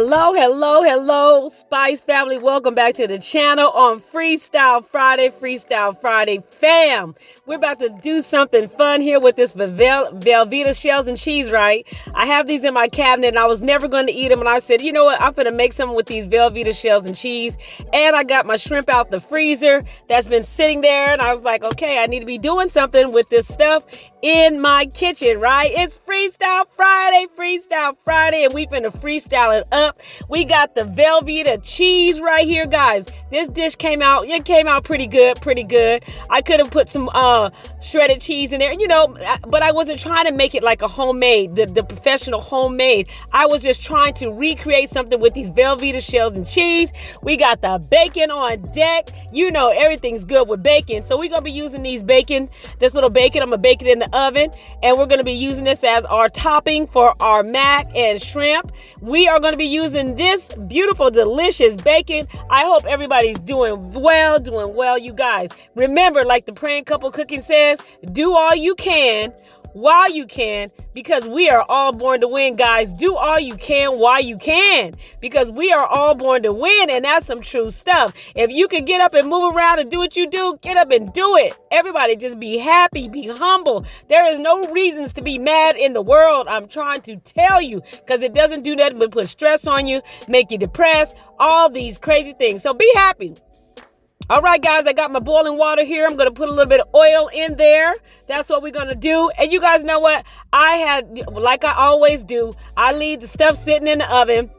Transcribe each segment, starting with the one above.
Hello, hello, hello, Spice family. Welcome back to the channel on Freestyle Friday, fam. We're about to do something fun here with this Velveeta shells and cheese, right? I have these in my cabinet and I was never going to eat them. And I said, you know what? I'm going to make something with these Velveeta shells and cheese. And I got my shrimp out the freezer that's been sitting there. And I was like, okay, I need to be doing something with this stuff in my kitchen, right? It's Freestyle Friday, and we finna freestyle it up. We got the Velveeta cheese right here, guys. This dish came out pretty good. I could have put some shredded cheese in there, but I wasn't trying to make it like a homemade, the professional homemade. I was just trying to recreate something with these Velveeta shells and cheese. We got the bacon on deck. Everything's good with bacon. So we're gonna be using this little bacon. I'm gonna bake it in the oven, and we're going to be using this as our topping for our mac and shrimp. We are going to be using this beautiful, delicious bacon. I hope everybody's doing well, you guys. Remember, like the Praying Couple Cooking says, do all you can while you can, because we are all born to win, guys. Do all you can while you can, because we are all born to win, and that's some true stuff. If you can get up and move around and do what you do, get up and do it. Everybody just be happy, be humble. There is no reasons to be mad in the world, I'm trying to tell you, because it doesn't do nothing but put stress on you, make you depressed, all these crazy things. So be happy. All right, guys, I got my boiling water here. I'm going to put a little bit of oil in there. That's what we're going to do. And you guys know what? Like I always do, I leave the stuff sitting in the oven.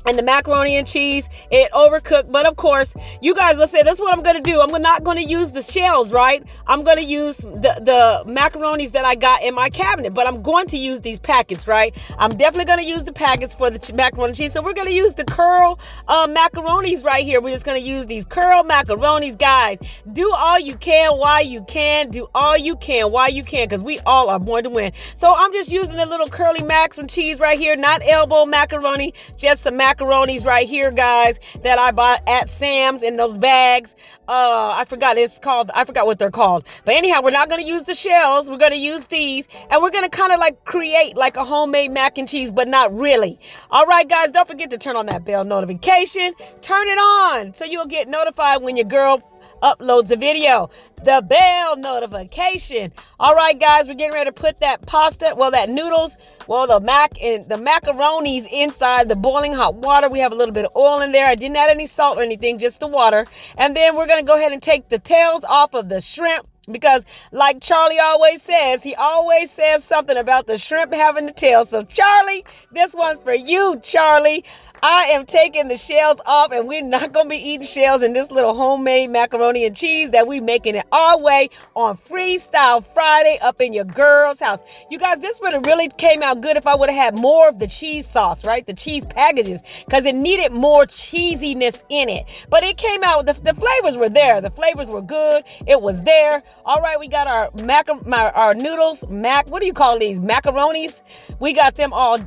And the macaroni and cheese, it overcooked. But of course, you guys, let's say, that's what I'm going to do. I'm not going to use the shells, right? I'm going to use the macaronis that I got in my cabinet. But I'm going to use these packets, right? I'm definitely going to use the packets for the macaroni and cheese. So we're going to use the curl macaronis right here. We're just going to use these curl macaronis, guys. Do all you can while you can. Do all you can while you can, because we all are born to win. So I'm just using the little curly macs and cheese right here. Not elbow macaroni, just some macaronis right here, guys, that I bought at Sam's in those bags. I forgot what they're called. But anyhow, we're not going to use the shells. We're going to use these, and we're going to kind of like create like a homemade mac and cheese, but not really. All right, guys, don't forget to turn on that bell notification. Turn it on so you'll get notified when your girl uploads a video. The bell notification. All right, guys, we're getting ready to put that noodles, the macaronis inside the boiling hot water. We have a little bit of oil in there. I didn't add any salt or anything, just the water. And then we're going to go ahead and take the tails off of the shrimp, because like Charlie always says, he always says something about the shrimp having the tail. So Charlie, this one's for you, Charlie. I am taking the shells off, and we're not going to be eating shells in this little homemade macaroni and cheese that we making it our way on Freestyle Friday up in your girl's house. You guys, this would have really came out good if I would have had more of the cheese sauce, right? The cheese packages, because it needed more cheesiness in it. But it came out, the flavors were there. The flavors were good. It was there. All right, we got our noodles, what do you call these? Macaronis. We got them all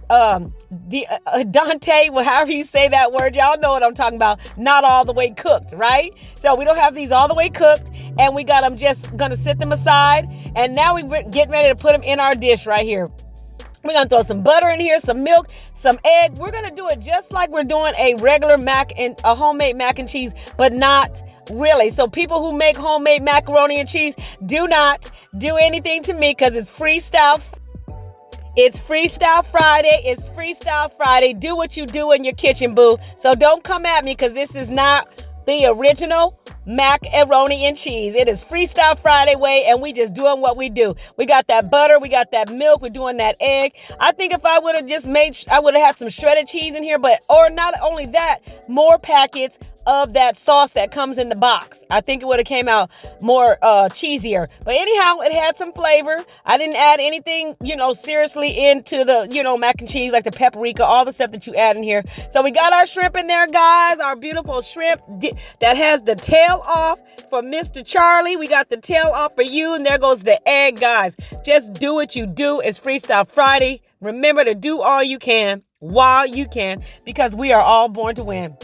Dante, however you say that word, y'all know what I'm talking about. Not all the way cooked, right? So we don't have these all the way cooked, and we got them just gonna sit them aside. And now we're getting ready to put them in our dish right here. We're going to throw some butter in here, some milk, some egg. We're going to do it just like we're doing a regular a homemade mac and cheese, but not really. So people who make homemade macaroni and cheese, do not do anything to me, because it's Freestyle. It's Freestyle Friday. It's Freestyle Friday. Do what you do in your kitchen, boo. So don't come at me, because this is not the original macaroni and cheese. It is Freestyle Friday way, and we just doing what we do. We got that butter, we got that milk, we're doing that egg. I think if I would have I would have had some shredded cheese in here, or not only that, more packets of that sauce that comes in the box. I think it would have came out more cheesier. But anyhow, it had some flavor. I didn't add anything, seriously into the, mac and cheese, like the paprika, all the stuff that you add in here. So we got our shrimp in there, guys. Our beautiful shrimp that has the tail off for Mr. Charlie. We got the tail off for you, and there goes the egg, guys. Just do what you do. It's Freestyle Friday. Remember to do all you can while you can, because we are all born to win.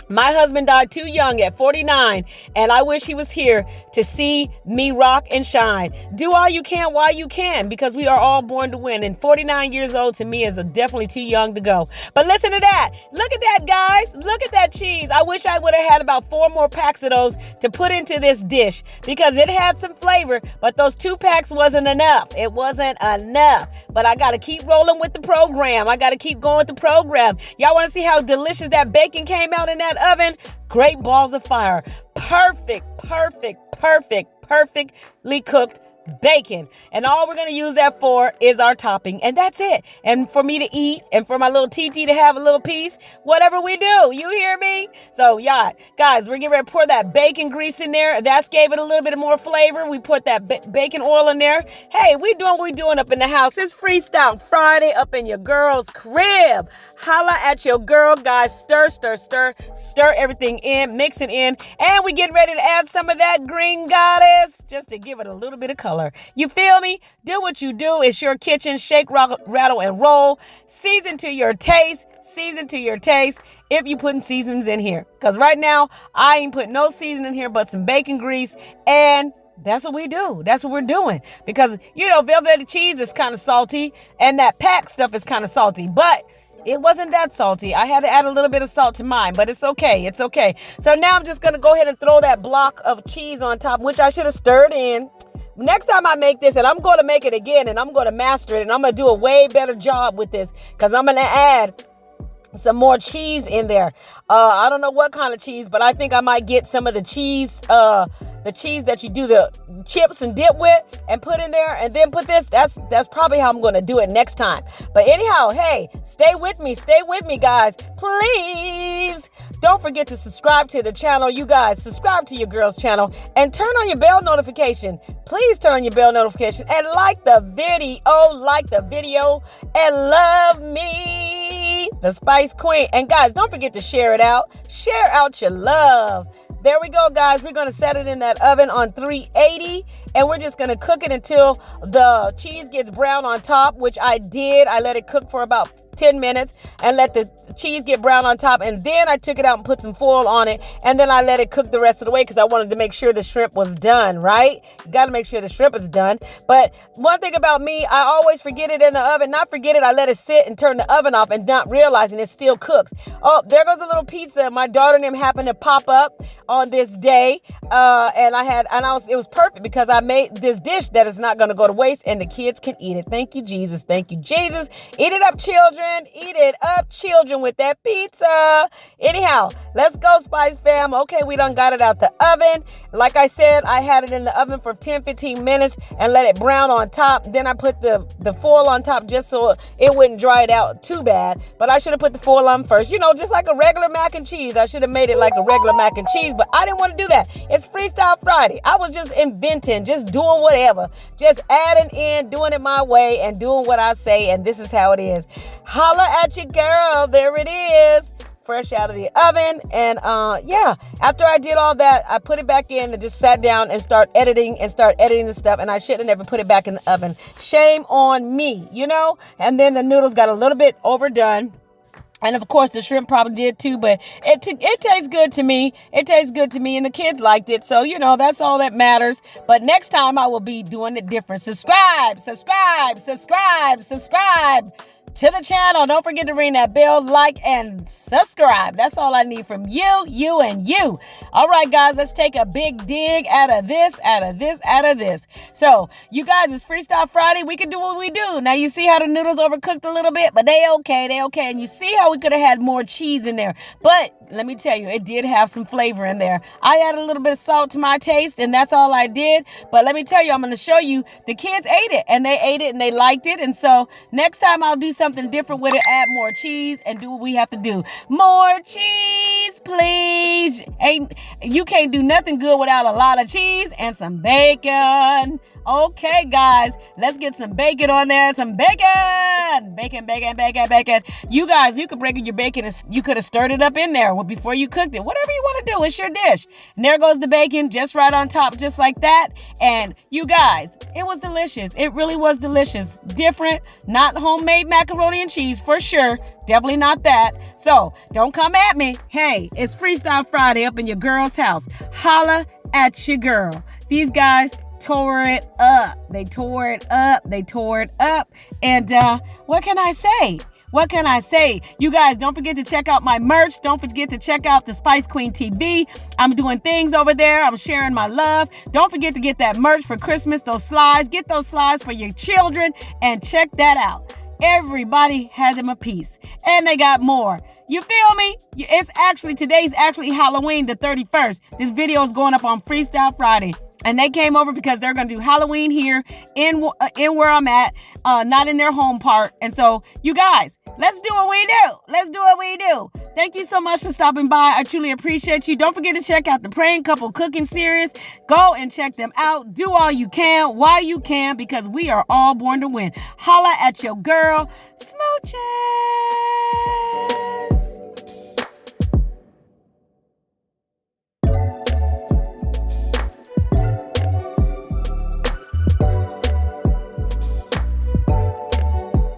My husband died too young at 49, and I wish he was here to see me rock and shine. Do all you can while you can, because we are all born to win. And 49 years old to me is definitely too young to go. But listen to that. Look at that, guys. Look at that cheese. I wish I would have had about 4 more packs of those to put into this dish, because it had some flavor, but those 2 packs wasn't enough. It wasn't enough. But I got to keep rolling with the program. I got to keep going with the program. Y'all want to see how delicious that bacon came out in that oven? Great balls of fire. Perfectly cooked bacon. And all we're going to use that for is our topping. And that's it. And for me to eat, and for my little TT to have a little piece, whatever we do. You hear me? So, yeah, guys, we're getting ready to pour that bacon grease in there. That's gave it a little bit more flavor. We put that bacon oil in there. Hey, we doing what we doing up in the house. It's Freestyle Friday up in your girl's crib. Holla at your girl, guys. Stir everything in, mix it in. And we getting ready to add some of that green goddess just to give it a little bit of color. You feel me? Do what you do. It's your kitchen. Shake, rattle, and roll. Season to your taste. If you putting seasonings in here. Because right now, I ain't putting no seasoning in here but some bacon grease. And that's what we do. That's what we're doing. Because, velvet cheese is kind of salty. And that pack stuff is kind of salty. But it wasn't that salty. I had to add a little bit of salt to mine, but it's okay. It's okay. So now I'm just going to go ahead and throw that block of cheese on top, which I should have stirred in. Next time I make this, and I'm going to make it again, and I'm going to master it, and I'm going to do a way better job with this, because I'm going to add some more cheese in there. I don't know what kind of cheese, but I think I might get some of the cheese that you do the chips and dip with, and put in there, and then put this. That's probably how I'm going to do it next time. But anyhow, hey, stay with me, guys. Please don't forget to subscribe to the channel. You guys, subscribe to your girl's channel and turn on your bell notification. Please turn on your bell notification and like the video, and love me, the Spice Queen. And guys, don't forget to share it out. Share out your love. There we go, guys. We're going to set it in that oven on 380, and we're just going to cook it until the cheese gets brown on top, which I did. I let it cook for about 10 minutes and let the cheese get brown on top, and then I took it out and put some foil on it, and then I let it cook the rest of the way because I wanted to make sure the shrimp was done, right? You got to make sure the shrimp is done. But one thing about me, I always forget it in the oven. Not forget it, I let it sit and turn the oven off and not realizing it still cooks. Oh, there goes a little pizza. My daughter and them happened to pop up on this day, it was perfect because I made this dish that is not going to go to waste, and the kids can eat it. Thank you, Jesus. Thank you, Jesus. Eat it up, children. Eat it up, children, with that pizza. Anyhow, let's go, Spice fam. Okay, we done got it out the oven. Like I said, I had it in the oven for 10-15 minutes and let it brown on top. Then I put the foil on top just so it wouldn't dry it out too bad. But I should have put the foil on first. Just like a regular mac and cheese. I should have made it like a regular mac and cheese, but I didn't want to do that. It's Freestyle Friday. I was just inventing, just doing whatever. Just adding in, doing it my way, and doing what I say, and this is how it is. Holla at your girl. There it is. Fresh out of the oven. And after I did all that, I put it back in and just sat down and start editing the stuff. And I should have never put it back in the oven. Shame on me, And then the noodles got a little bit overdone. And of course, the shrimp probably did too, but it tastes good to me. It tastes good to me, and the kids liked it. So, that's all that matters. But next time I will be doing it different. Subscribe to the channel. Don't forget to ring that bell, like, and subscribe. That's all I need from you, and you. All right, guys, let's take a big dig out of this. So, you guys, it's Freestyle Friday. We can do what we do. Now, you see how the noodles overcooked a little bit, but they okay. And you see how we could have had more cheese in there. But let me tell you, it did have some flavor in there. I added a little bit of salt to my taste, and that's all I did. But let me tell you, I'm going to show you, the kids ate it, and they liked it. And so next time I'll do something different with it, add more cheese, and do what we have to do. More cheese, please. You can't do nothing good without a lot of cheese and some bacon. Okay, guys, let's get some bacon on there. Some bacon. Bacon, bacon, bacon, bacon. You guys, you could break your bacon. You could have stirred it up in there before you cooked it. Whatever you want to do, it's your dish. And there goes the bacon just right on top, just like that. And you guys, it was delicious. It really was delicious. Different, not homemade macaroni and cheese for sure. Definitely not that. So don't come at me. Hey, it's Freestyle Friday up in your girl's house. Holla at your girl. These guys tore it up. They tore it up. They tore it up. And what can I say? What can I say? You guys, don't forget to check out my merch. Don't forget to check out the Spice Queen TV. I'm doing things over there. I'm sharing my love. Don't forget to get that merch for Christmas, those slides. Get those slides for your children and check that out. Everybody had them a piece. And they got more. You feel me? Today's actually Halloween the 31st. This video is going up on Freestyle Friday. And they came over because they're going to do Halloween here in where I'm at, not in their home part. And so, you guys, let's do what we do. Let's do what we do. Thank you so much for stopping by. I truly appreciate you. Don't forget to check out the Praying Couple Cooking Series. Go and check them out. Do all you can while you can because we are all born to win. Holla at your girl. Smooches.